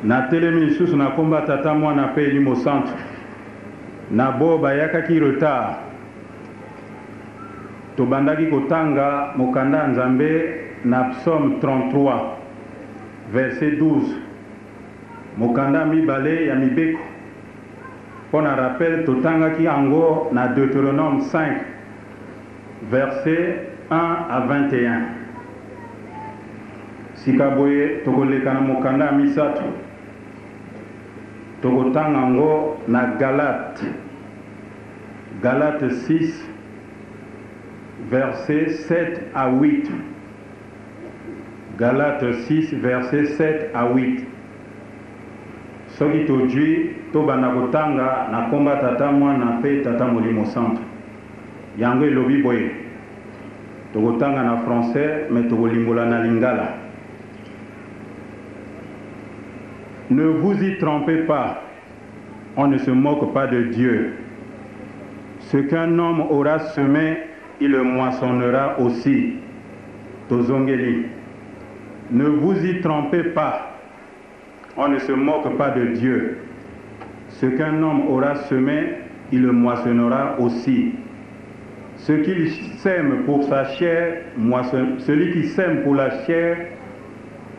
na telemi lisusu na komba tata mwana pe limo centre na bo bayakaki retard tobandaki kotanga mokanda nzambe na psaume 33 verset 12 mokanda mibale ya mibeko pona rappel totangaki yango na Deutéronome 5 verset 1 à 21 sikaboye tokoleka na mokanda misato tokotanga yango na Galate 6 verset 7 à 8 Galate 6 verset 7 à 8 soki tojwi tobanda kotanga na komba tata mwana pe tata molimo centre yango elobi boye tokotanga na français mais tokolimbola na lingala. Ne vous y trompez pas, on ne se moque pas de Dieu. Ce qu'un homme aura semé, il le moissonnera aussi. Tozongeli. Ne vous y trompez pas, on ne se moque pas de Dieu. Ce qu'un homme aura semé, il le moissonnera aussi. Celui qui sème pour la chair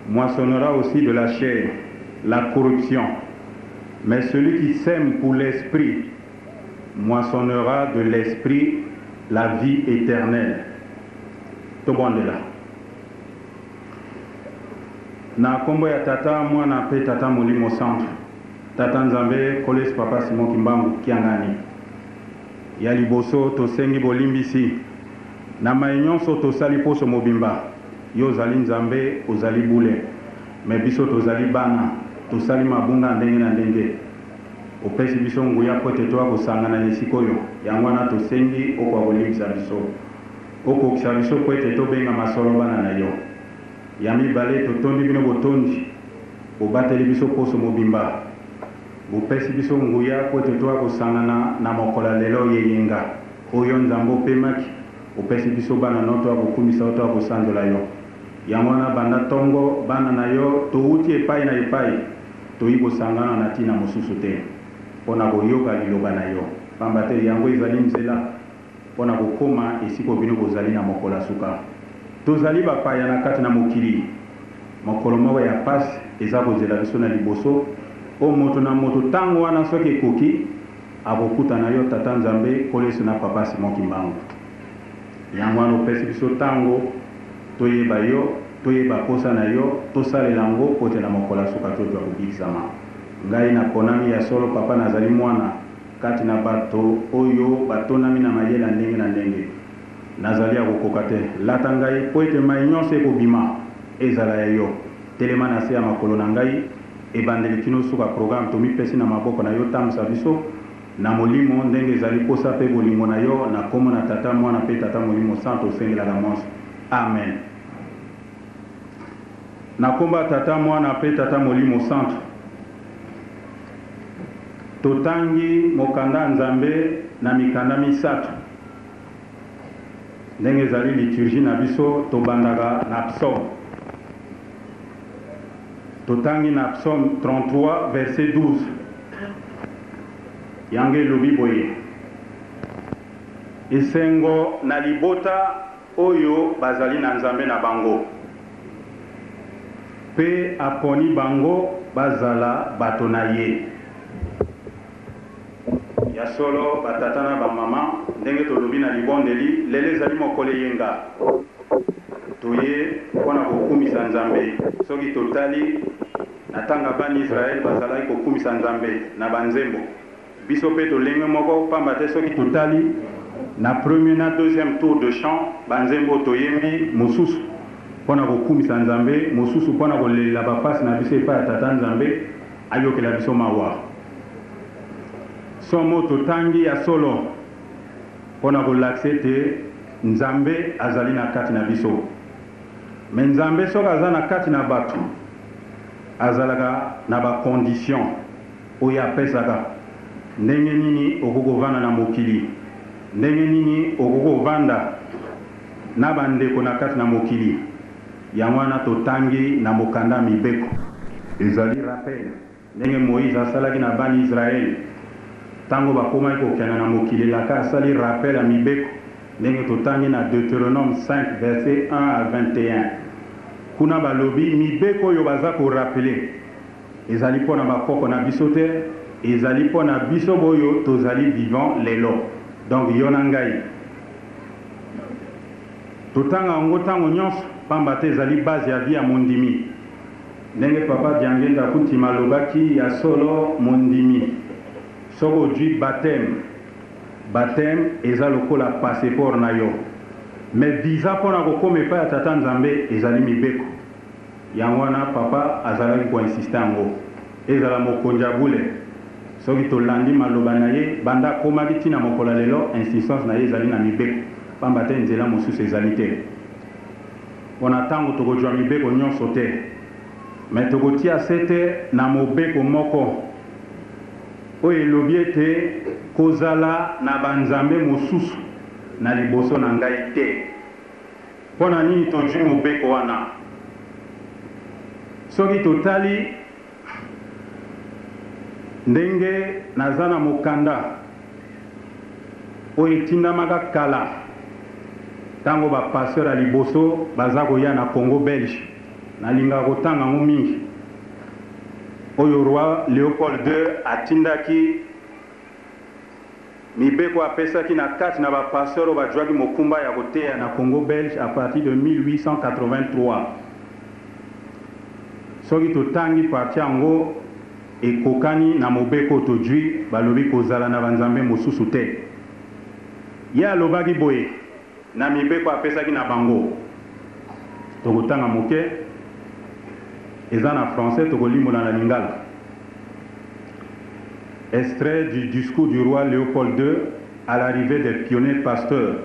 moissonnera aussi de la chair, la corruption. Mais celui qui sème pour l'esprit moissonnera de l'esprit la vie éternelle. Tobondela. Na kombo ya tata mwana pe tata molimo centre. Tata nzambe kolesi papa Simon Kimbangu kiangani. Ya liboso tosengi bolimbisi. Na mayinyonso tosali poso mobimba. Yo zali nzambe ozali bule. Me biso tozali bana. Tosali mabunga ndenge na ndenge. Opesi biso nguya pote toa kosangana nesikoyo. Yangwana tosengi okwa bolimbisa biso. Oko kisa biso pote tobenga masolo bana na yo. Yami bale totondi bino botondi. Obateli biso poso mobimba. Opesi biso nguya pote toa kosangana na mokola lelo yeyenga. Oyo nzambo pemaki. Opesi biso bana noto akokumisa oto akosandola yo. Yangwana banda tongo bana na yo touti epai na epai. Toibo sangana na tina mosusu te. Pona koyoka liloba na yo. Pambate yango ezali nzela. Pona kokoma esiko bino bozali na mokola suka. Tozali bapaya na kati na mokili. Mokolo moko ya pasi eza kozela biso na liboso. O moto na moto tango wana soki ekoki abokuta na yo tata nzambe kolesi na papa Simon Kimbangu. Yango wana opesi biso tango toyeba yo toyeba posa na yo tosalela yango kote na mokola suka tozwa kobikisama. Ngai na konami ya solo papa nazali mwana kati na bato oyo batonami na mayela ndenge na ndenge. Nazali akokoka te lata ngai po ete mai nyonso ekobima ezala ya yo telema na se ya makolo na ngai ebandeli kino suka programme tomipesi na maboko na yo tambusa biso na molimo ndenge ezali posa pe bolingo na yo na komo na tata mwana pe tata molimo santo osengelaka mwonso. Amen. Na komba tata mwana pe tata molimo centre totangi mokanda nzambe na mikanda misato ndenge ezali liturgie na biso tobandaka na psaume totangi na psaume 33 verset 12 yange elobi boye esengo na libota oyo bazali na nzambe na bango pe aponi bango bazala bato na ye. Ya solo batata na bamama ndenge tolobi na libondeli lele ezali mokolo yenga toye mpona kokumisa nzambe soki totali na tanga bani Israel bazalaki kokumisa nzambe na banzembo biso pe tolenge moko pamba te soki totali na premier na deuxième tour de chant banzembo toyembi mosusu mpona kokumisa nzambe mosusu mpona kolelela bapasi na biso epai ya tata nzambe ayokela biso mawa. Somo totangi ya solo mpona kolakisa ete nzambe azali na kati na biso. Me nzambe soki aza na kati na bato azalaka na bakondition oyo apesaka ndenge nini okokovanda na mokili ndenge nini okokovanda na bandeko na kati na mokili. Yango wana totangi na mokanda mibeko ezali rappel ndenge Moïse asalaki na bani Israël tango bakomaki kokende na mokili laka asali rappel ya mibeko ndenge totangi na Deutéronome 5 verset 1 à 21 kuna balobi mibeko oyo baza korapele ezali mpo na bakoko na biso te ezali mpo na biso boyo tozali vivant lelo donc yo na ngai totanga yango ntango nyonso pamba te ezali base ya vie ya mondimi ndenge papa Diangenda Kutima alobaki ya solo mondimi soko ozwi baptême eza lokola passeport na yo mais visa mpona kokoma epai ya tata nzambe ezali mibeko yango wana papa azalaki koinsiste yango ezala mokonzi ya bule soki tolandi maloba na ye banda akomaki ntina mokolo lelo insistance na ye ezali na mibeko pamba te nzela mosusu ezali te mpona ntango tokozwa mibeko nyonso te mais tokotia se te na mobeko moko oyo elobi ete kozala na banzambe mosusu na liboso na ngai te mpona nini tozwi mobeko wana soki totali ndenge naza na mokanda oyo etindamaka kala ntango bapasteur ya liboso baza koya na Congo Belge nalingaka kotanga yango mingi oyo roi Léopold II atindaki mibeko apesaki na kati na bapasteur oyo bajwaki mokumba ya koteya na Congo Belge à partir de 1883 soki totangi parti yango ekokani na mobeko tozwi balobi kozala na banzambe mosusu te ye alobaki boye na mibeko apesaki na bango tokotanga moke eza na français tokolimola na lingala extrait du discours du roi Léopold II à l'arrivée des pionniers pasteurs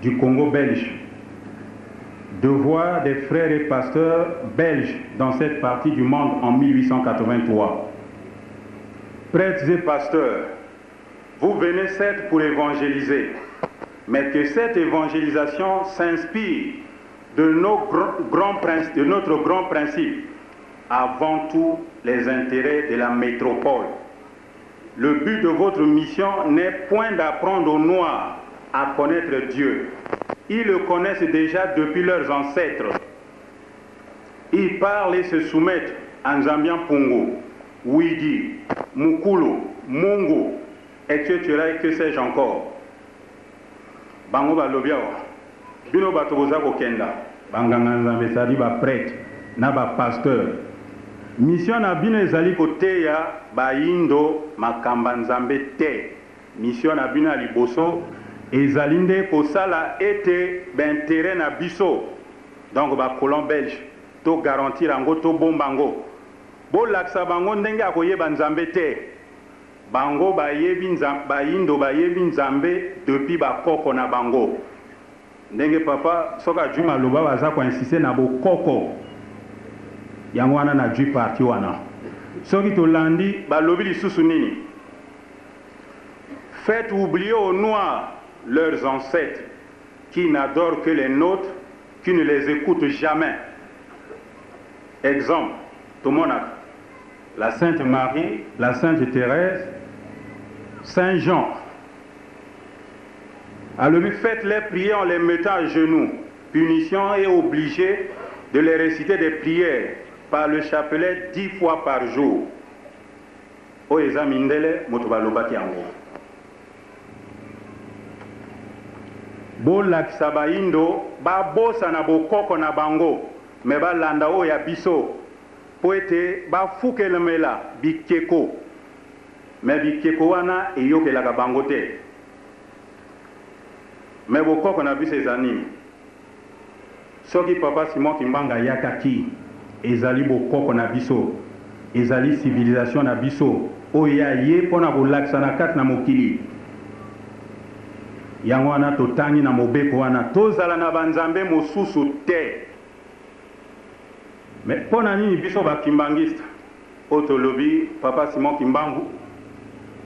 du Congo belge. Devoir des frères et pasteurs belges dans cette partie du monde en 1883. Prêtres et pasteurs, vous venez certes pour évangéliser, mais que cette évangélisation s'inspire de notre grand principe, avant tout les intérêts de la métropole. Le but de votre mission n'est point d'apprendre aux Noirs à connaître Dieu. Ils le connaissent déjà depuis leurs ancêtres. Ils parlent et se soumettent en Zambian Pongo, Ouidi, Mukulu, Mongo, etc. et que sais-je encore. Bango balobiawa, bino batoboza kokenda, banganga nzambe sadi ba prêtre, na ba pasteur. Mission na bino ezali koteya baindo makamba nzambe te. Mission na bino liboso ezali nde kosala ete b'intérêt na biso. Donc ba colon belge to garantir yango to bombango. Bo laksa bango ndenge akoyeba nzambe te. Bango bayebi nzambe baindo bayebi nzambe depuis bakoko na bango. Ndenge papa soka juma loba baza ko insister na bokoko. Yango wana na jui parti wana. Soki tolandi balobi lisusu nini. Faites oublier aux Noirs leurs ancêtres qui n'adorent que les nôtres, qui ne les écoutent jamais. Exemple, tout le monde a la Sainte Marie, la Sainte Thérèse, Saint Jean. Alors lui faites-les prier en les mettant à genoux. Punition est obligé de les réciter des prières par le chapelet 10 fois par jour. O ezamindele motobalobaki yango. Bolakisa baindo babosa na bokoko na bango me balanda oyo ya biso po ete bafukelemela bikeko me bikeko wana eyokelaka bango te me bokoko na biso eza nini soki papa Simon Kimbanga yakaki ezali bokoko na biso ezali civilisation na biso oyo ya ye mpona kolakisa na kati na mokili yango wana totangi na mobeko wana tozala na banzambe mosusu te mais mpona nini biso bakimbangiste oyo tolobi papa Simon Kimbangu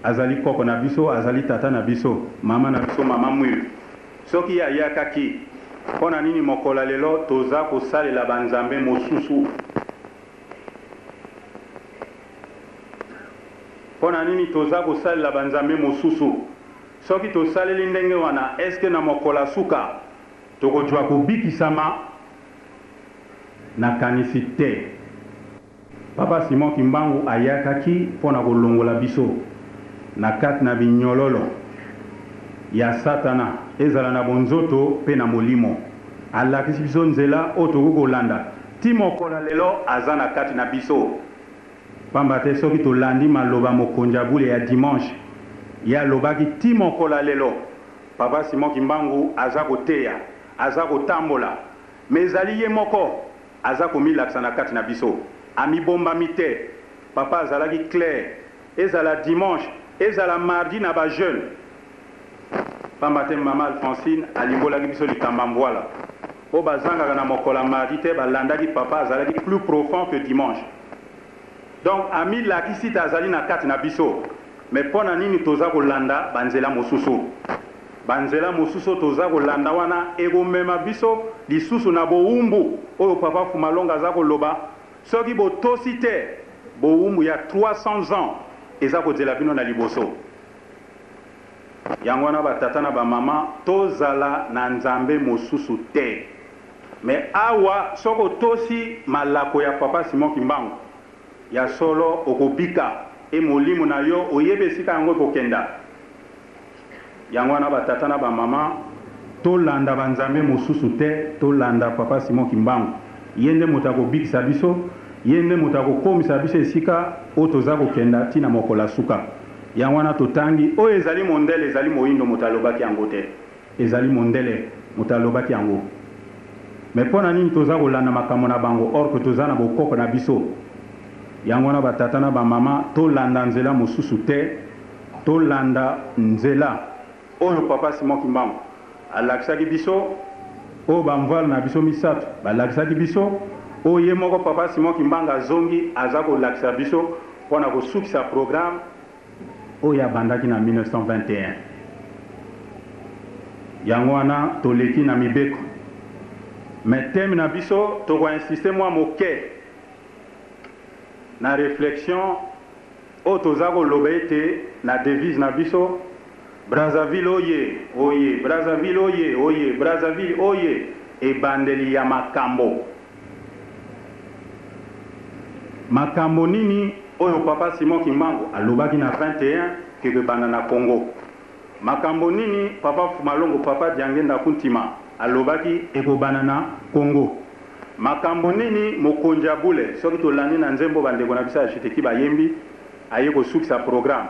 azali koko na biso azali tata na biso mama na biso mama mwilu soki ayakaki mpona nini mokolo lelo toza kosalela banzambe mosusu Pona nini toza kosalela banzambe mosusu soki tosaleli ndenge wana eske na mokola suka tokozwa kobikisama nakanisi te. Papa Simon Kimbangu ayakaki mpona kolongola biso na kati na binyololo ya satana ezala na bonzoto pe na molimo alakisi biso nzela oyo tokoki kolanda ti mokola lelo aza na kati na biso. Pamba te soki tolandi maloba mokonzi ya bule ya dimanche ya lobaki ti mokola lelo Papa Simon Kimbangu aza koteya aza kotambola me ezali ye moko aza komilakisa na kati na biso amibombami te. Papa azalaki clair ezala dimanche ezala mardi na bajeune. Pamba te mama Alphonsine alimbolaki biso likamba mbwala o bazangaka na mokola mardi te balandaki papa azalaki plus profond que dimanche. Donc ami lakisi tazali na kati na biso mais pona nini toza kolanda banzela mosusu banzela mosusu toza kolanda wana ekomema biso lisusu na bowumbu oyo papa Fumalonga aza koloba soki botosi te bowumbu ya 300 ans eza kozela bino na liboso. Yango wana batata na bamama tozala na nzambe mosusu te mais awa soko tosi malako ya Papa Simon Kimbangu ya solo okobika e molimo na yo oyebe esika yango ekokenda. Yango wana batata na bamama tolanda banzambe mosusu te tolanda Papa Simon Kimbangu ye nde moto akobikisa biso ye nde moto akokomisa biso esika oyo toza kokenda ntina mokola suka. Yango wana totangi oyo ezali mondele ezali moyindo moto alobaki yango te ezali mondele moto alobaki yango. Mais pona nini toza kolanda makambo na bango or que toza na bokoko na biso. Yango wana batata na bamama tolanda nzela mosusu te tolanda nzela oyo Papa Simon Kimbangu alakisaki biso oyo bamvoile na biso misato balakisaki biso oyo ye moko Papa Simon Kimbangu azongi aza kolakisa biso mpona kosukisa programme oyo abandaki na 1921. Yango wana toleki na mibeko mais teme na biso tokoinsiste mwa moke na réflexion oyo toza koloba ete na devise na biso Brazzaville oye oye Brazzaville oye oye Brazzaville oye ebandeli ya makambo. Makambo nini oyo Papa Simon Kimbangu alobaki na 21 keke banda na Congo. Makambo nini Papa Fumalongo Papa Diangenda Kuntima alobaki ekobana na Congo. Makambo nini mokonzi ya bule soki tolandi na nzembo bandeko na biso ashiteki bayembi aye kosukisa programme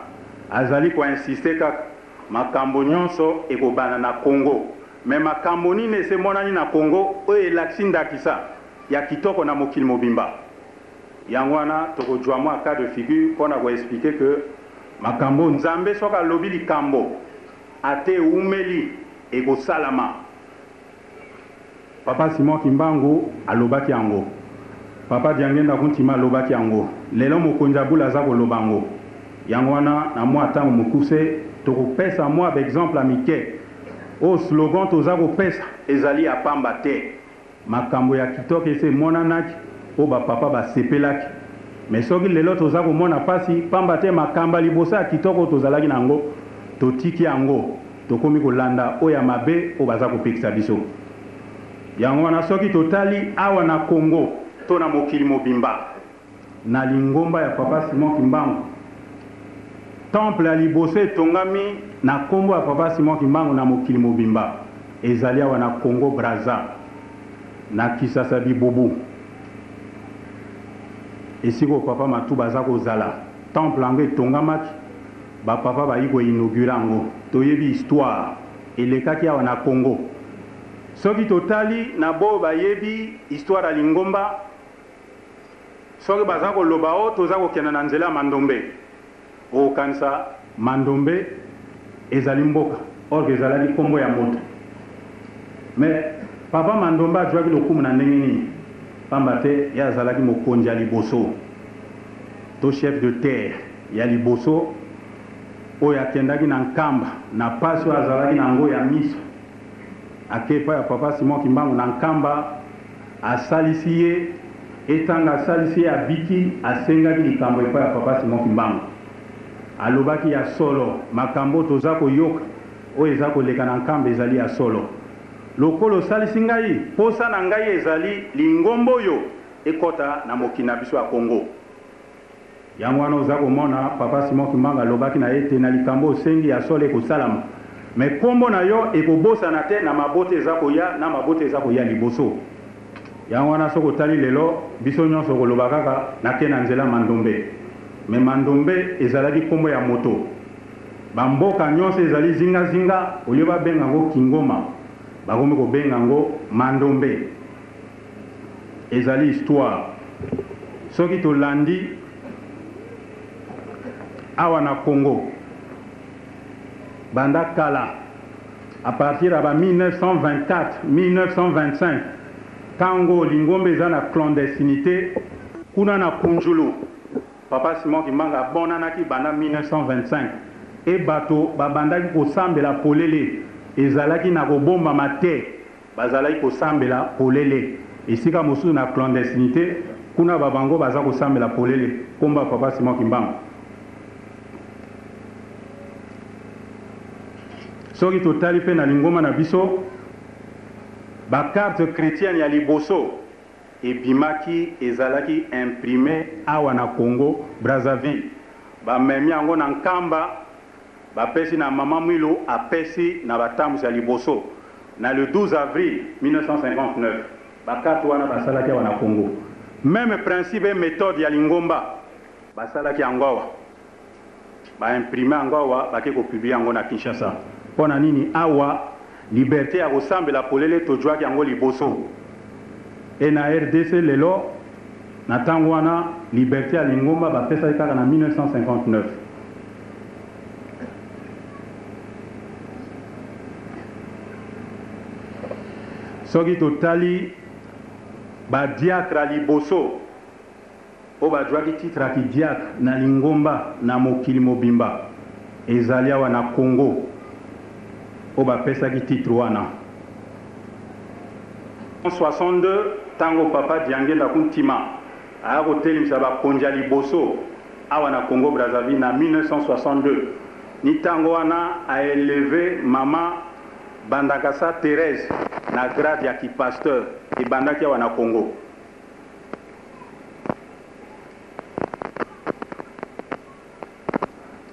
azali koinsiste kaka makambo nyonso ekobana na Congo. Mais makambo nini esemonani na Congo oyo elakisi ndakisa ya kitoko na mokili mobimba. Yango wana tokozwa mwa cas de figure mpona koexplike ke makambo nzambe soki alobi likambo ate umeli ekosalama. Papa Simon Kimbangu alobaki yango Papa Diangenda Kuntima alobaki yango lelo mokonzi ya bule aza koloba yango. Yango wana na mwa ntango mokuse tokopesa mwa baexemple amike oyo slogan toza kopesa ezali ya pamba te makambo ya kitoko ese emonanaki oyo bapapa basepelaki. Mais soki lelo toza komona pasi pamba te makambo liboso ya kitoko tozalaki na yango totiki yango tokomi kolanda oyo ya mabe oyo baza kopekisa biso. Yango wana soki totali awa na Congo to na mokili mobimba na lingomba ya Papa Simon Kimbangu temple ya liboso etongami na kombo ya Papa Simon Kimbangu na mokili mobimba ezali awa na Congo Brazza na Kisasa Bibobu esiko Papa Matuba aza kozala temple yango etongamaki bapapa bayi koinaugura yango toyebi histoire elekaki awa na Congo. Soki totali na bo bayebi histoire ya lingomba soki baza koloba o toza kokenda na nzela ya Mandombe okanisa Mandombe ezali mboka or ezalaki kombo ya moto. Mais Papa Mandombe azwaki lokumu na ndenge nini pamba te ye azalaki mokonzi ya liboso to chef de terre ya liboso oyo akendaki na nkamba na pasi oyo azalaki na yango ya miso akepa ya Papa Simon Kimbangu na nkamba asalisi ye etanga asalisi ye abiki asengaki likambo epa ya Papa Simon Kimbangu. alobaki ya solo makambo toza koyoka oyo eza koleka na nkambo ezali ya solo lokolo osalisi ngai posa na ngai ezali lingombo oyo ekota na mokili na biso ya Congo. Yango wana oza komona papa Simon Kimbanga alobaki na ye te na likambo osengi ya solo ekosalama me kombo na yo ekobosana te na mabote eza koya na mabote eza koya liboso. Yango wana soko tali lelo biso nyonso koloba kaka nake na nzela Mandombe me Mandombe ezalaki kombo ya moto bamboka nyonso ezali zinga oyo babenga ngo Kingoma bakomi kobenga ngo Mandombe ezali histoire soki tolandi awa na Congo banda kala à partir de 1924 1925 tango lingombe eza na clandestinité kuna na Kunjulu papa Simon Kimbanga bonanaki banda 1925 e bato babandaki kosambela polele ezalaki na kobomba mate bazalaki kosambela polele esika mosusu na clandestinité kuna babango baza kosambela polele komba papa Simon Kimbanga. Soki totali pe na lingoma na biso ba carte chrétienne ya liboso ebimaki ezalaki imprimé awa na Congo Brazzaville bamemi yango na nkamba bapesi na mama Mwilo apesi na batambusi ya liboso na le 12 avril 1959 ba carte wana basalaki awa na Congo même principe et méthode ya lingomba basalaki yango awa ba imprimé yango awa bake ko publier yango na Kinshasa. Pona nini awa liberté ya kosambela polele tojwaki yango liboso e na RDC lelo na ntango wana liberté ya lingomba bapesaki kaka na 1959. Soki totali badiacre liboso o bajwaki titre aki diacre na lingomba na mokili mobimba ezali awa na Congo o bapesaki titre wana. En 62 tango papa Diangenda Kuntima aya kotelimisa bakonzi ya liboso awa na Congo Brazzaville na 1962 ni tango wana a élevé mama Bandakasa Thérèse na grade ya kipasteur ebandaki awa na Congo.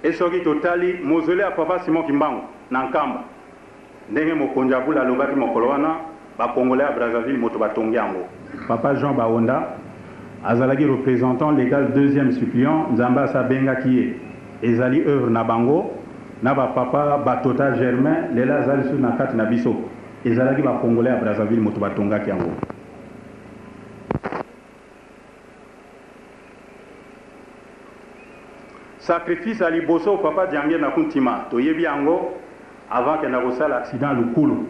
Esoki totali mausolée ya papa Simon Kimbanga na Nkamba ndenge mokonzi abula alobaki mokolo wana bakongolais ya Brazzaville moto batongi yango. Papa Jean Baonda azalaki représentant légal deuxième suppléant nzambe asabengaki ye ezali œuvre na bango na bapapa Batota Germain lela azali su na kati na biso ezalaki bakongolais ya Brazzaville moto batongaki yango. Sacrifice à liboso papa Diangenda Kuntima toyebi yango avant que na kosala accident lukulu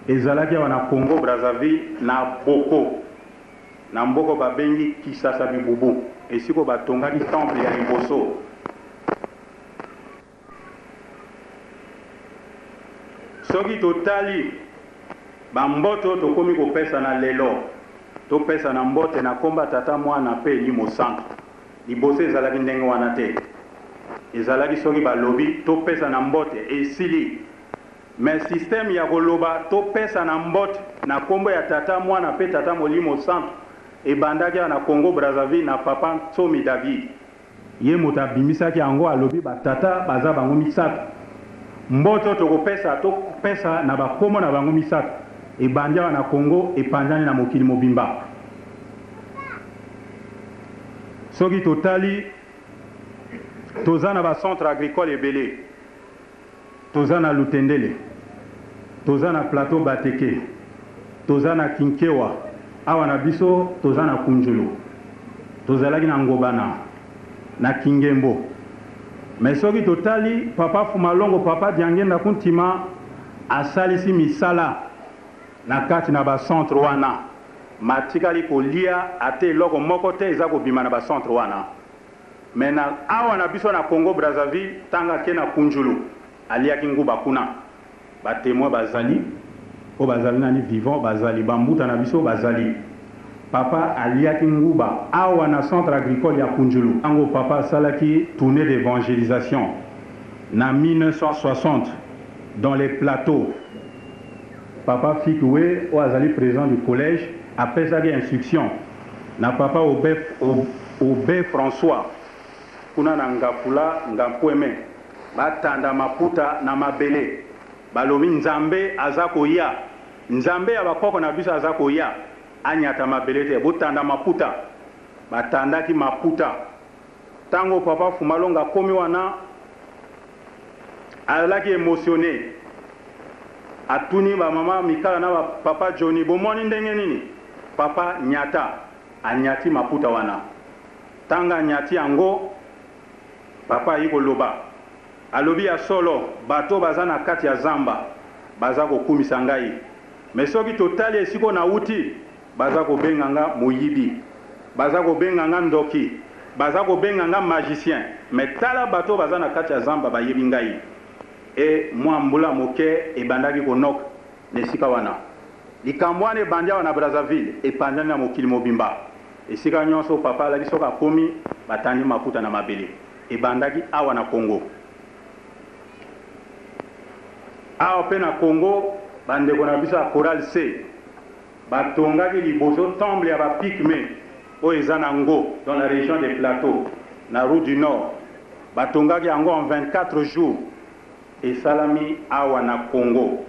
ezalaki awa na Congo Brazzaville na Boko na mboko babengi Kisasa Bibubu esiko batongaki temple ya liboso. Soki totali bamboto tokomi kopesa na lelo topesa na mbote na komba tata mwana pe limo centre liboso ezalaki ndenge wana te ezalaki soki balobi topesa na mbote esili mais système ya koloba topesa na mbote na kombo ya tata mwana pe tata molimo centre ebandaki na Congo Brazzaville na papa Tsomi David ye moto abimisaki yango alobi batata baza bango misato mboto topesa na bakombo na bango misato ebandi na Congo epanzani na mokili mobimba. Soki totali toza na ba centre agricole ebele toza na Lutendele toza na plateau Bateke toza na Kinkewa awa na biso toza na Kunjulu tozalaki na Ngobana na Kingembo. Mais soki totali papa Fumalongo papa Diangenda Kuntima asalisi misala na kati na ba centre wana matikali kolia ate eloko moko te eza kobima na ba centre wana. Mais na awa na biso na Congo Brazzaville tanga ke na Kunjulu aliaki nguba kuna ba témoin bazali o bazali nani vivant bazali bambuta na biso bazali papa aliaki nguba awa na centre agricole ya Kunjulu. Tango papa salaki tournée d'évangélisation na 1960 dans les plateaux. Papa Fikoué, ou azali président du collège, après ça instruction. Na papa Aubé François, kuna na ngapula ngampweme, batanda maputa na mabele, balobi nzambe azako ya, nzambe ya bakoko na biso azako ya, anyata mabele te, botanda maputa, batanda ki maputa. Tango papa Fumalonga komi wana, alaki émotionné. Atuni ba mama Mikala na ba papa Johnny bomoni ndenge nini? Papa nyata anyati maputa wana. Tanga nyati yango papa yiko loba. Alobi ya solo bato baza na kati ya zamba baza kokumisa ngai. Mais soki totali esiko na uti baza ko benganga moyibi. Baza ko benganga ndoki. Baza ko benganga magicien. Mais tala bato baza na kati ya zamba bayebi ngai. Et moi mbula moke e bandaki konok nesika wana likambwane bandia wana Brazzaville e pandani na mokili mobimba esika nyonso papa la bisoka komi batandi maputa na mabele e bandaki awa na Congo awa pe na Congo bandeko na biso ya Choral C batongaki liboso temple ya ba Pygmée o ezana ngo dans la région des plateaux na route du nord batongaki yango en 24 jours et salami awa na Congo.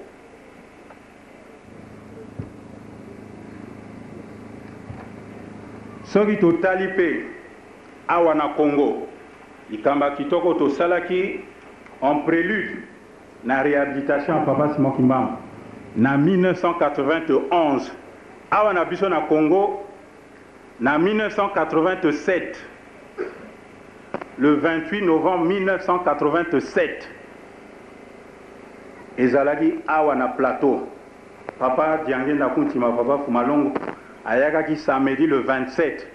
Soki to talipe awa na Congo. Ikamba kitoko to salaki en prélude na réhabilitation à Papa Simon Kimbang na 1991. Awa na biso na Congo na 1987. Le 28 novembre 1987. Ezalaki awa na plateau. Papa Diangé Nakuntima, papa Fumalongo, ayakaki samedi le 27.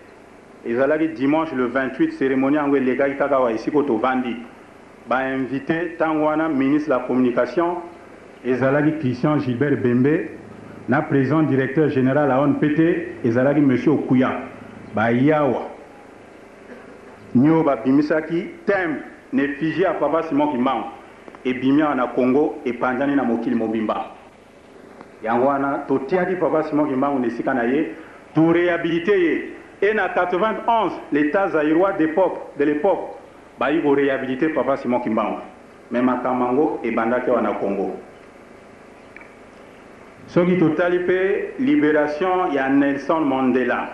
Ezalaki dimanche le 28, cérémonie en Legaki Kakawa ici koto Vandi. Ba invité Tangwana, ministre de la communication, Ezalaki Christian Gilbert Bembe, na président directeur général à ONPT, Ezalaki monsieur Okuya. Ba yawa. Nyo ba bimisaki thème ne figi à papa Simon Kimbang. Et bimia na Congo et pandani na mokili mobimba. Yangwana totiaki papa Simon Kimbang nesika na ye, tout réhabiliter ye. Et na 91 l'état zaïrois de l'époque, ba il réhabiliter papa Simon Kimbang. Mais makamango et bandaki wana Congo. Soki totali pe libération ya Nelson Mandela.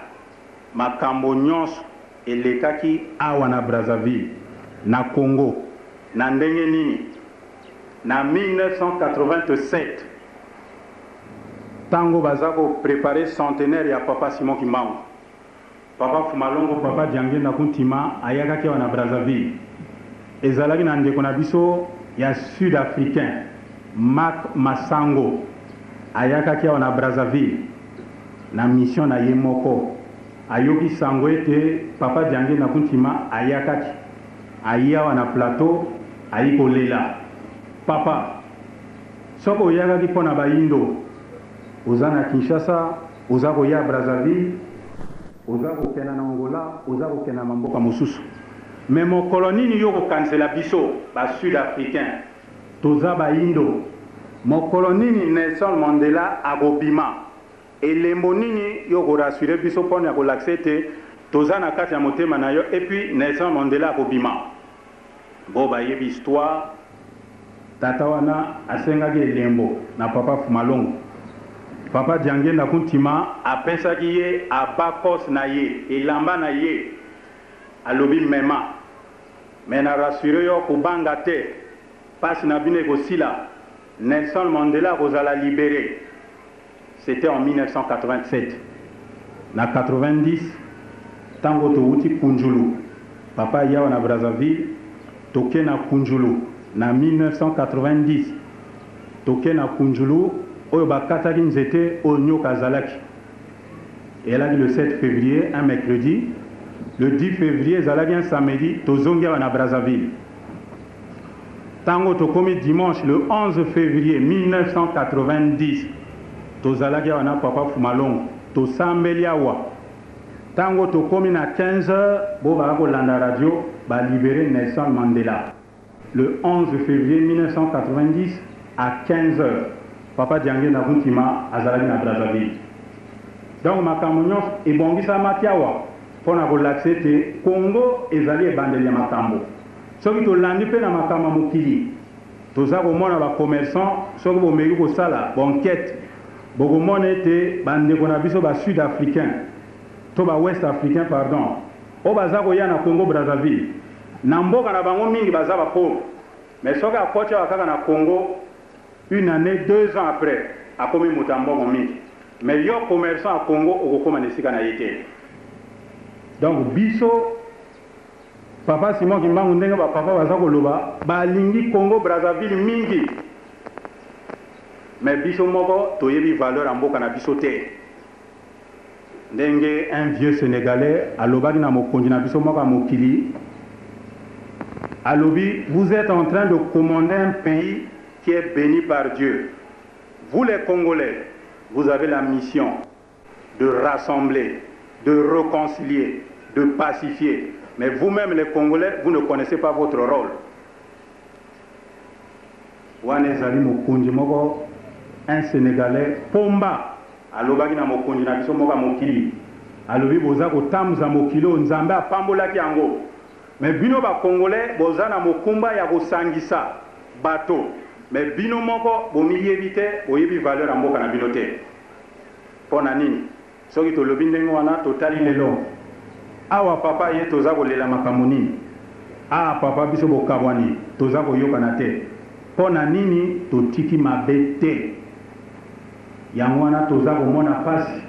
Makambo nyonso elekaki awa na Brazzaville, na Congo, na ndenge nini. Na 1987, Tango Bazako préparé centenaire ya Papa Simon Kimbang. Papa Fumalongo, Papa Diangé Nakuntima, ayakaki wana Brazzaville. Ezalaki na ndeko na biso ya Sud-Africain, Marc Masango, ayakaki wana Brazzaville. Na mission na Yemoko. Ayoki sango ete Papa Diangé Nakuntima ayakaki. Aya wana plateau, ayiko lela. Papa, soko oyagaki pona baindo, oza na Kinshasa, oza koya Brazzaville, oza kokena na Angola, oza kokena na mboka mosusu. Mais mokolo nini yo kokansela biso ba Sud-Africain, toza baindo. Mokolo nini Nelson Mandela agobima. Elembo nini yo ko rassurer biso pona ya kolakse te, toza na kati ya motema na yo et puis Nelson Mandela agobima. Bo ba yebi histoire tata wana asengaki elembo na papa Fumalongo. Papa Diangé Nakuntima apesaki ye abakos na ye, elamba na ye, alobi mema. Mais na rassure yo kubanga te, pasi na bine kosila, Nelson Mandela kozala libéré. C'était en 1987. Na 90, tango to uti Kunjulu. Papa yawa na Brazzaville, toke na Kunjulu. Na 1990, toke na Kunjulu, oyo bakataki nzete oyo nyoka azalaki. Et là, le 7 février, un mercredi, le 10 février, ezalaki un samedi, tozongi awa na Brazzaville. Tango tokomi dimanche, le 11 février 1990, tozalaki awa na papa Fumalongo, tosambeli awa, Tango tokomi na 15h, bo ba ko landa radio ba libérer Nelson Mandela. Le 11 février 1990 à 15h. Papa Diangé na Kuntima azalaki na Brazzaville. Donc makambo nyonso ebongisa matiawa pona ko l'accepter Congo ezali ebandeli ya makambo. Soki tolandi pe na makambo mokili. Toza komona ba commerçant soki bomeki kosala banquête bokomona ete bandeko na biso ba sud africain to ba west africain pardon o baza koya na Congo Brazzaville na mboka na bango mingi baza ba pauvre mais soki akocha wakaka na Congo une année 2 ans après akomi mutambo mingi mais yo commerçant à Congo okokoma nesika na yete. Donc biso Papa Simon Kimbangu ndenge ba papa baza koloba balingi Congo Brazzaville mingi mais biso moko toyebi valeur en mboka na biso te. Ndenge un vieux sénégalais alobaki na mokonzi na biso moko mokili alobi, vous êtes en train de commander un pays qui est béni par Dieu. Vous les Congolais, vous avez la mission de rassembler, de réconcilier, de pacifier. Mais vous-même les Congolais, vous ne connaissez pas votre rôle. Wanezali mokonzi moko un Sénégalais Pomba alobaki na mokonzi na biso moko mokili alobi boza kotambuza mokili nzambe apambolaki yango mais bino ba Congolais boza na mokumba ya kosangisa bato mais bino moko bomiyebi te boyebi valeur ya mboka na bino te pona nini soki tolobi ndenge wana totali lelo awa papa ye toza kolela makambo nini papa biso bokabwani toza koyokana te pona nini totiki mabe te yango wana toza komona pasi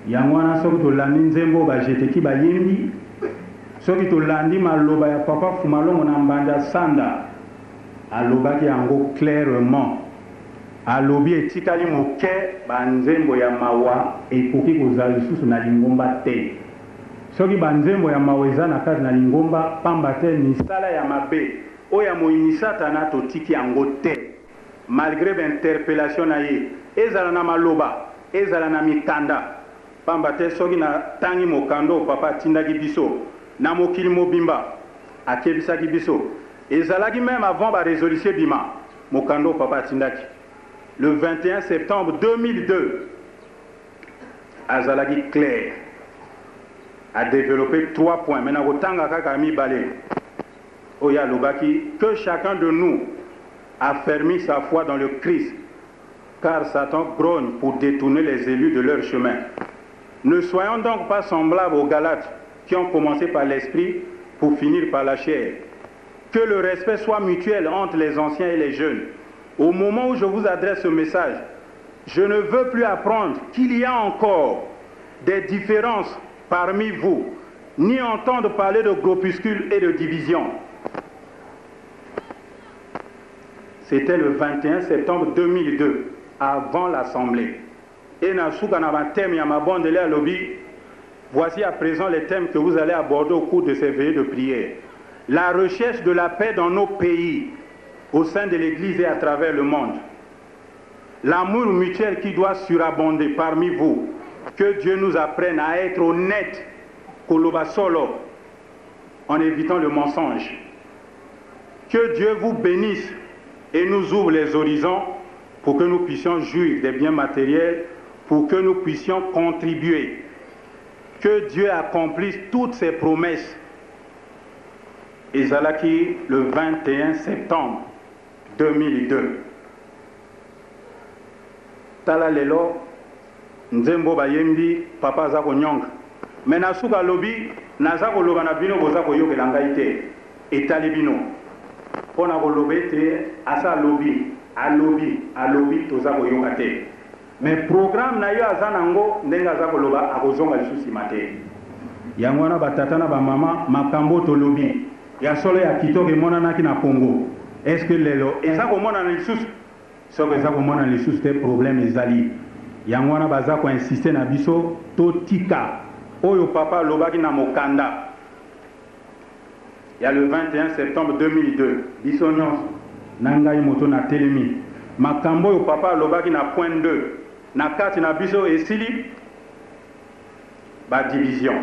yango wana soki tolandi nzembo bajeteki bayembi soki tolandi maloba ya papa Fumalongo na Mbanda Sanda alobaki yango clairement alobi etikali moke banzembo ya mawa ekoki kozala lisusu na lingomba te soki banzembo ya mawa eza na kati na lingomba pamba te misala ya mabe oyo ya moyini satana totiki yango te malgré l'interpellation na ye ezala na maloba ezala na mikanda pamba te soki na tangi mokando papa atindaki biso na mokili mobimba akebisaki biso ezalaki même avant ba résolution bima mokando papa atindaki le 21 septembre 2002 azalaki clair a développé 3 points maintenant kotanga kaka mibale oya lobaki que chacun de nous a fermé sa foi dans le Christ car Satan grogne pour détourner les élus de leur chemin. Ne soyons donc pas semblables aux Galates qui ont commencé par l'esprit pour finir par la chair. Que le respect soit mutuel entre les anciens et les jeunes. Au moment où je vous adresse ce message, je ne veux plus apprendre qu'il y a encore des différences parmi vous, ni entendre parler de groupuscules et de divisions. C'était le 21 septembre 2002, avant l'Assemblée. Et voici à présent les thèmes que vous allez aborder au cours de ces veillées de prière. La recherche de la paix dans nos pays, au sein de l'Église et à travers le monde. L'amour mutuel qui doit surabonder parmi vous. Que Dieu nous apprenne à être honnêtes, koloba solo, en évitant le mensonge. Que Dieu vous bénisse et nous ouvre les horizons pour que nous puissions jouir des biens matériels, pour que nous puissions contribuer. Que Dieu accomplisse toutes ses promesses. Ezalaki le 21 septembre 2002. Tala lelo nzembo bayembi papa za konyonga. Mena suka lobi naza koloba na bino boza koyokela ngai te. Etali bino. Pona kolobe te asa lobi, alobi toza koyoka te. Mais programme na yo azanango ndenga za koloba akozonga lisusi mate. Yango wana batata na ba mama makambo to lobi. Ya solo ya kitoke monanaki na Congo. Est-ce que lelo eza komona na lisusu? Soko eza komona na lisusu te problème ezali. Yango wana baza ko insister na biso to tika. Oyo papa lobaki na mokanda. Il y a le 21 septembre 2002, biso nyonso nangai moto na telemi. Makambo yo papa lobaki na point 2. Na kati na biso esili ba division,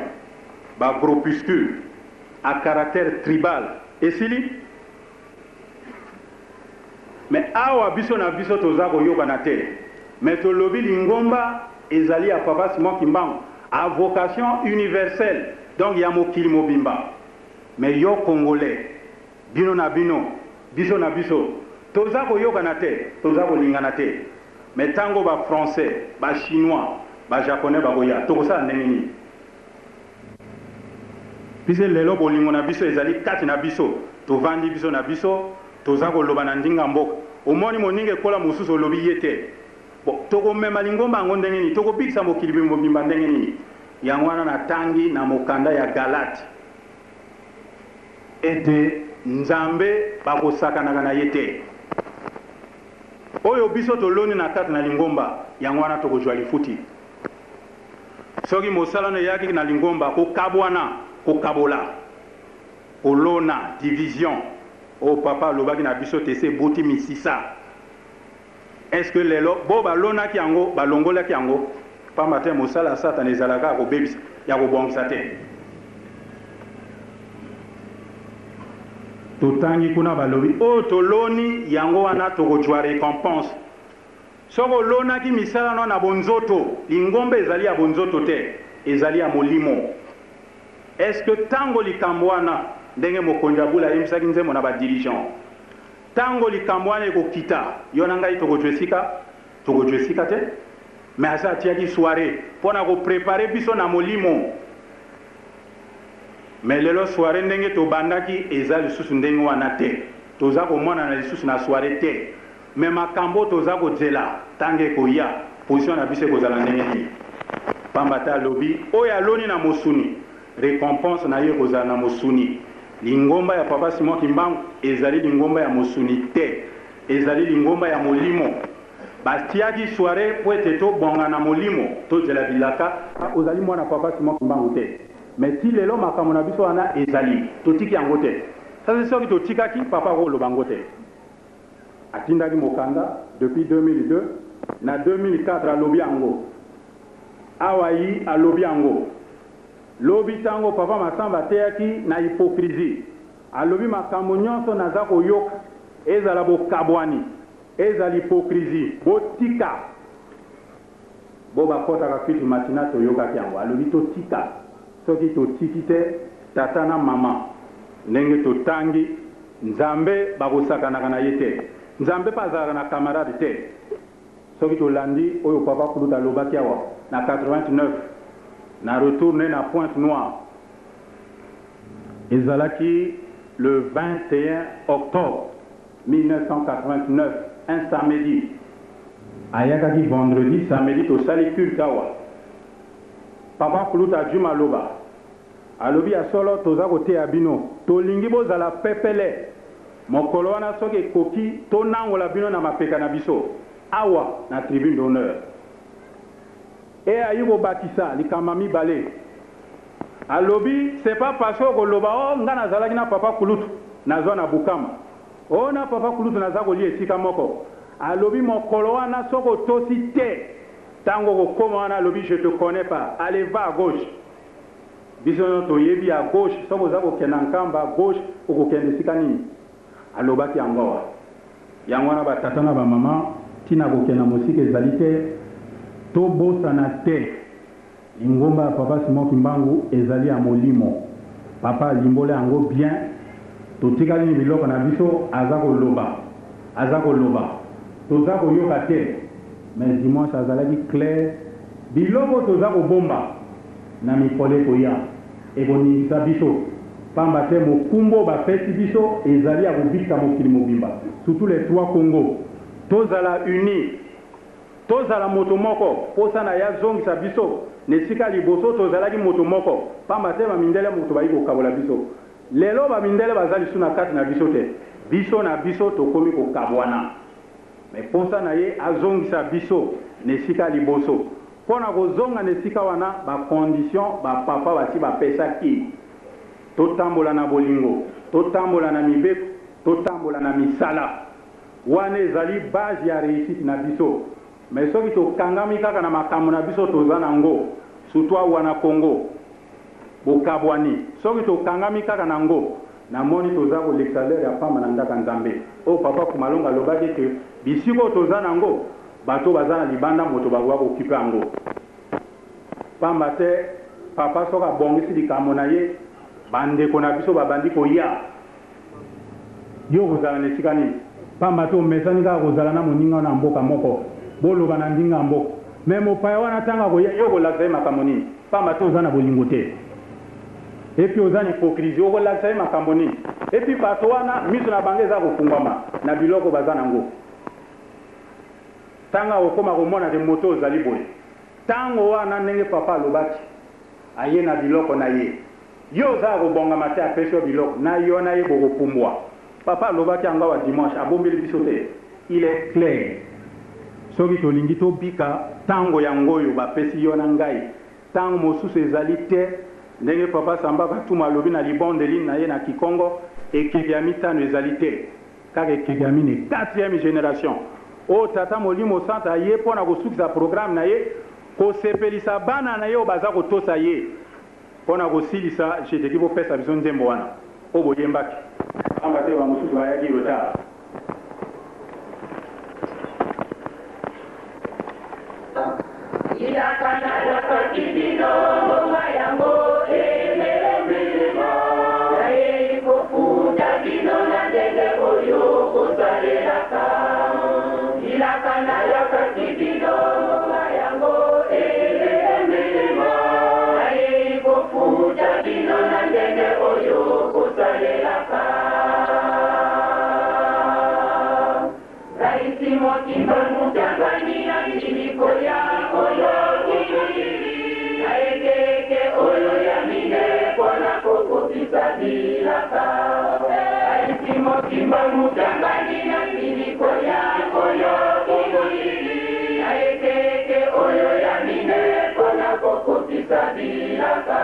ba groupuscule à caractère tribal. Et si mais awa biso na biso toza koyokana te. Mais to lobi lingomba ezali à Papa Simon Kimbangu à vocation universelle. Donc il y a mokili mobimba. Mais yo congolais, bino na bino, biso na biso, toza koyokana te, toza kolingana te. Mais tango ba français, ba chinois, ba japonais ba koya, tokosa ndengeni. Pise lelo bolingo na biso ezali kati na biso, tovandi biso na biso, toza koloba na ndinga mboka. Omoni moninge kola mosusu olobi yete. Bon, toko mema lingomba ngo ndengeni, toko bikisa mokili mobimba ndengeni. Yango wana na tangi na mokanda ya Galate. Ete nzambe bakosakanaka na yete. Oyo biso toloni na kati na lingomba, yango wana tokozwa lifuti. Soki mosalano yaki na lingomba kokabwana, kokabola. Olona division. O papa lobaki na biso tese boti misisa. Est-ce que lelo bo balona ki yango, balongola ki yango, pamba te mosala Satan ezalaka ko bebisa ya ko bongisa te. Totangi kuna balobi o toloni yango wana tokozwa récompense. Soko lona ki misala no na bonzoto, lingombe ezali ya bonzoto te, ezali ya molimo. Est-ce que tango likambo wana ndenge mokonzi abula yemisaki nzembo na ba dirigeant. Tango likambo wana ekokita, yo na ngai tokozwa esika te. Mais asa atiaki soirée pona ko préparer biso na molimo. Mais lelo soirée ndenge to bandaki eza lisusu ndenge wana te. Toza komona na lisusu na soirée te. Mais makambo toza kozela tange koya position na biso kozala ndenge ni. Pambata lobi oya loni na mosuni récompense na ye kozala na mosuni. Lingomba ya Papa Simon Kimbangu ezali lingomba ya mosuni te. Ezali lingomba ya molimo. Bastiaki soirée pour être to bonga na molimo to de la bilaka ozali mwana Papa Simon Kimbangu te. Mais si lelo makambo na biso wana ezali totiki yango te. Ça c'est sûr que totikaki papa ko lobango te. Atindaki mokanda depuis 2002 na 2004 alobi yango. Awayi alobi yango. Lobi tango papa Masamba teyaki na hypocrisie. Alobi makambo nyonso naza koyoka ezala bokabwani. Eza l'hypocrisie, botika. Boba kota kafitu matina toyoka kiango. Alobi to tika. Soki to tikite tatana mama. Nenge to tangi. Nzambe bakosaka na yete. Nzambe pazara na camarade te. Soki to landi oyo papa kuluta loba kiawa. Na 89. Na retourné na Pointe-Noire. Ezalaki le 21 octobre 1989. Un samedi. Ayakaki vendredi, samedi, to sali kultawa. Papa Kuluta Juma Loba. Alobi a solo toza kote abino. To lingi bozala pepele. Mokolo wana soke koki to nangola bino na mapeka na biso. Awa na tribune d'honneur. Et ayibo batisa likama mibale. Alobi c'est pas parce que loba oh ngana zalaki na papa Kulutu na zona Bukama. Ona papa Kulutu naza koli esika moko. Alobi mokolo wana soko tosi te. Tango kokoma wana alobi je te connais pas. Allez va à gauche. Biso to yebi à gauche soko za kokenda nkamba à gauche okokende esika nini. Alobaki yango. Yango na batata na ba mama tina kokenda musika ezali te. To bosana te. Ingomba ya Papa Simon Kimbangu ezali ya molimo. Papa limbole yango bien. Totikali ni biloko na biso azako loba tozako yoka te mais dimanche azalaki clair biloko tozako bomba na mikole koya ebonisa biso pamba te mokumbo bapesi biso ezali ya kobikisa mokili mobimba surtout les trois Congo tozala uni tozala moto moko posa na ya zongisa biso nesika liboso tozalaki moto moko pamba te bamindele moto bayi kokabola biso lelo bamindele bazali suna kati na biso te biso na biso tokomi kokabwana mais posa na ye azongisa biso nesika liboso pona kozonga nesika wana ba condition ba papa basi bapesaki totambola na bolingo totambola na mibeko totambola na misala wana ezali base ya réussite na biso mais soki tokangami kaka na makambo na biso toza nango surtout wana Congo bokabwani soki tokangami kaka nango namoni toza kolekisa lere ya pamba na ndaka nzambe o papa Kumalonga alobaki ke bisiko toza nango bato baza na libanda moto bakoka kokipe yango pamba te papa soki abongisi likambo na ye bandeko na biso babandi koya yo kozala na esika nini pamba te omesani kaka kozala na moninga na mboka moko boloba na ndinga mboka me mopaya wana ntanga koya yo kolakisa ye makambo nini pamba te oza na bolingo te epi oza na hypocrisie okolakisa ye makambo nini epi bato wana miso na bango eza kofungwama na biloko baza nango ntanga okoma komona te moto ozali boye ntango wana ndenge papa alobaki aye na biloko na ye yo oza kobongama te apesi yo biloko na yo na ye bokopumbwa papa alobaki yango wa dimanche abombeli biso te il est clair soki tolingi tobika ntango yango oyo bapesi yo na ngai ntango mosusu ezali te ndenge papa Samba Katuma alobi na libondeli na ye na Kikongo ekeke ya mitano ezali te kaka ekeke ya mine 4e génération o tata Molimo Centre aye mpona kosukisa programme na ye kosepelisa bana na ye oyo baza kotosa ye mpona kosilisa jeteki bopesa biso nzembo wana oyo boyembaki amba te bamosusu bayaki retard Ilakana wakati bino mayango emelembelema naye ikofuta bino na ndenge oyo kosalelaka ilakana wakati bino mayango emelembelema naye ikofuta bino na ndenge oyo kosalelaka raisi motimba mutangania ilikoya Kimba mutangani na miliko yako yote aekeke oyo ya mine kona kokutisa bilaka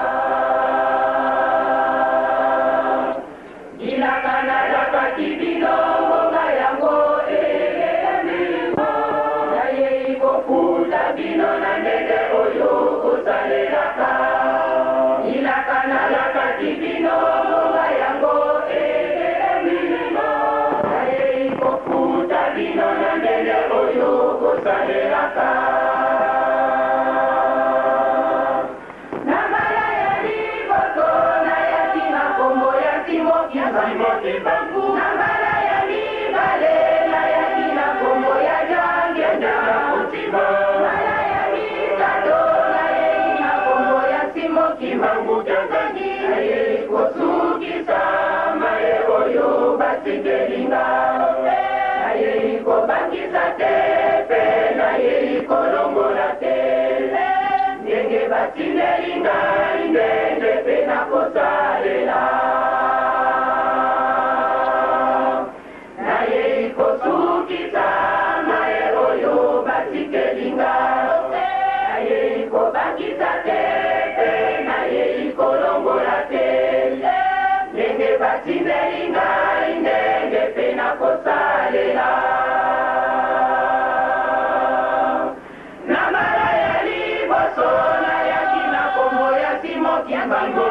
ilaka na yakati bilonga yango elelemo naye ikofuta bino na ndenge oyo kosalelaka ilaka na yakati bilonga yango bino na ndenge oyo kosalelaka na mbala ya liboso na yaki na kombo ya Simokimbangu na mbala ya mibale na yaki na kombo ya Jangenda mbala ya misato na yeki na kombo ya Simokimbangu Tanzania kosukisa maye oyo basingelinga kobangisa te pe na ye ikolongola te ndenge batindelinga ndenge pe na kosalela na ye ikosukisa maye oyo batikelinga na ye ikobangisa te pe na ye ikolongola te ndenge batindelinga ndenge pe na kosalela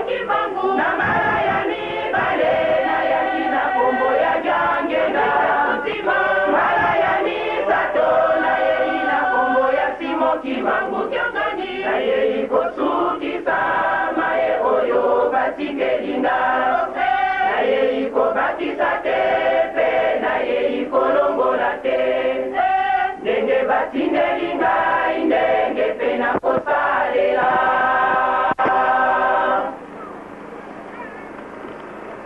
Kimbangu na mara ya mibale na yaki na kombo ya Jangenda mara ya misato na yeki na kombo ya Simokimbangu Kyongani na ye ikosukisa maye oyo batikelinga na ye ikobakisa te pe na ye ikolongola te ndenge batindelinga ndenge pe na kosalela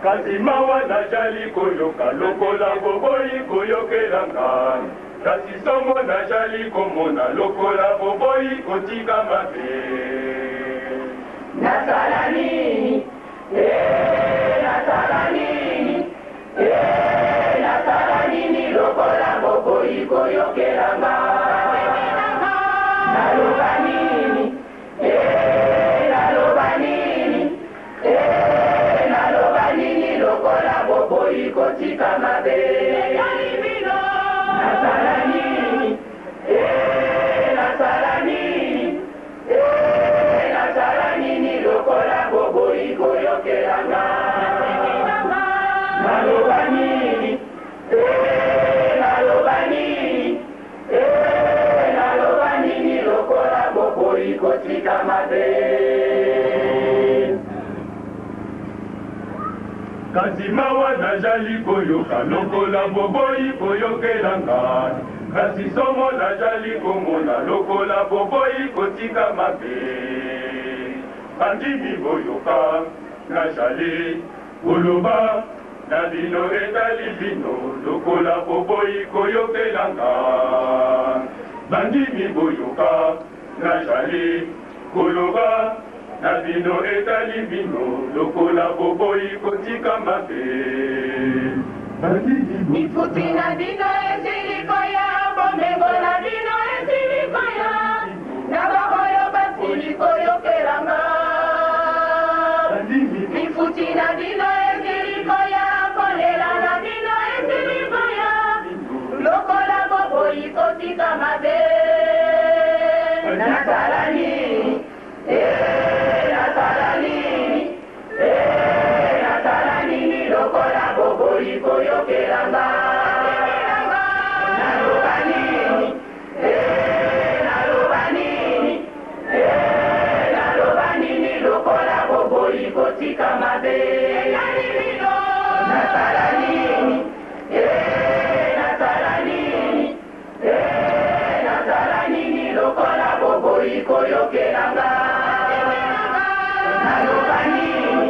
kasi mawa najali koyoka lokola boboyi koyokela ngai kasi songo najali komona lokola boboyi kotika mabe nasala nini nasala nini nasala nini lokola boboyi koyokela ngai naloba nini naloba nini lokola boboyi kotika mabe nasala nini nasala nini koyokelanga naloba nini naloba nini lokola boboyi kotika mabe kasi mawa nazali koyoka lokola boboyi koyokelanga kasi somo nazali komona lokola boboyi kotika mabe bandimi boyoka nazali koloba na bino etali bino lokola boboyi koyokelanga bandimi boyoka nazali koloba na bino etali bino lokola boboyi kotika mabe Mifuti na bino esilikoya, bomengo na bino esilikoya, na bakoyo basilikoyo keranga. Mifuti na bino esilikoya, kolela na bino esilikoya, lokola boboyi kotika mabe. Nasalani, nasalani ni lokola boboyi koyokelanga. Naloba nini, naloba nini lokola boboyi kotika mabe. Nasala nini, nasala nini lokola boboyi koyokelanga. Naloba nini,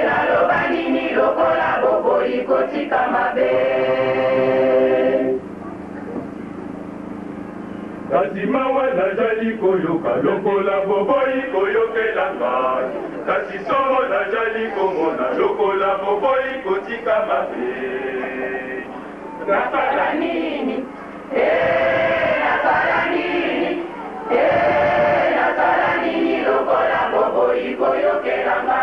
naloba nini lokola boboyi kotika mabe. kasi mawa nazali koyoka lokola boboyi koyokelanga kasi somo nazali komona lokola boboyi kotika mabe Nasala nini, nasala nini lokola boboyi koyokelanga.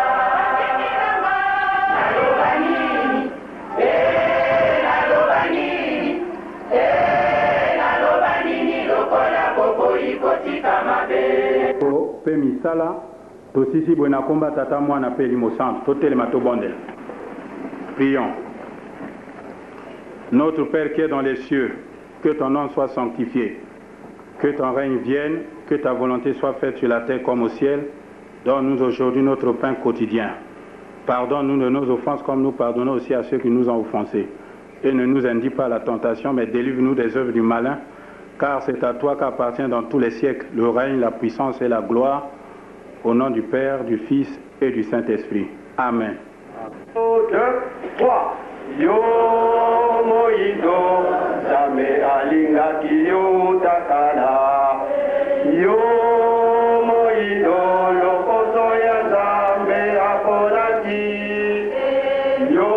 Naloba nini, naloba nini lokola boboyi kotika mabe. Pe misala tosisi boye na komba tata mwana pe limo centre totelema tobondela. Prions. Notre Père qui est dans les cieux, que ton nom soit sanctifié, que ton règne vienne, que ta volonté soit faite sur la terre comme au ciel. Donne-nous aujourd'hui notre pain quotidien. Pardonne-nous de nos offenses comme nous pardonnons aussi à ceux qui nous ont offensés. Et ne nous induis pas à la tentation, mais délivre-nous des œuvres du malin, car c'est à toi qu'appartient dans tous les siècles le règne, la puissance et la gloire, au nom du Père, du Fils et du Saint-Esprit. Amen. 2, 3 Yo moido Zame alingaki yo takana Yo moido lokoso ya Zame aponaki Yo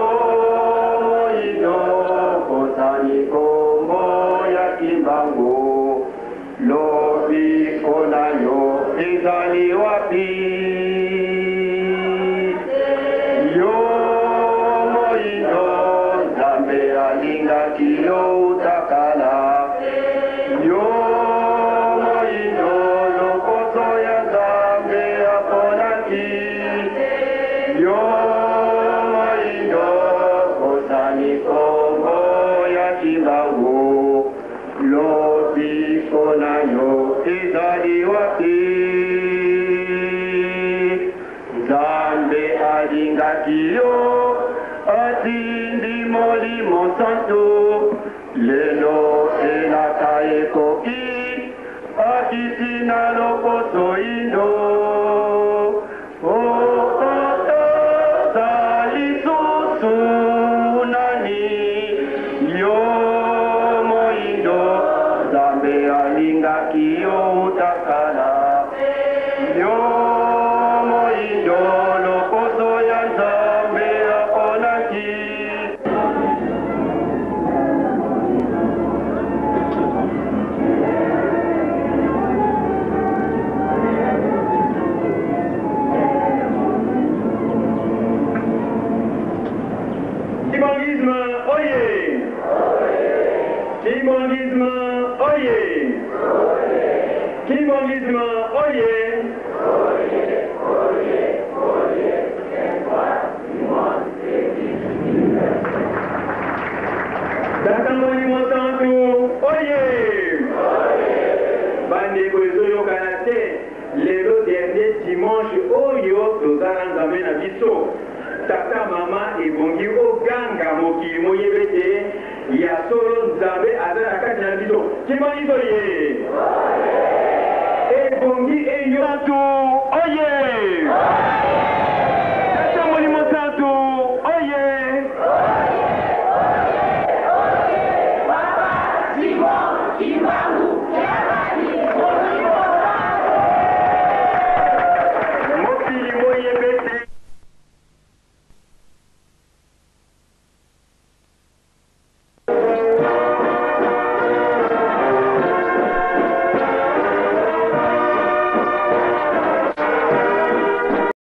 moido kosani kombo ya kimbangu Lobi kona yo izali wapi Yo takala yo moido lokoso ya Zambe aponaki yo moido kosani kombo ya kimbangu lobi kona yo izali wapi Zambe alingaki yo atindi molimo santo lelo elakaye koki akitina lokoso indo salisusu nani yo moindo Zambe alingaki yo utakala yo moindo lokoso ya Zambe aponaki Kibangisme, oye! Kibangisme, oye! Kibangisme, oye! bandeko ezoyokana te lelo dernier dimanche oyo tozala nzambe na biso tata mama ebongi oganga mokili moyebe te ya solo nzambe aza na kati na biso kimoniso ye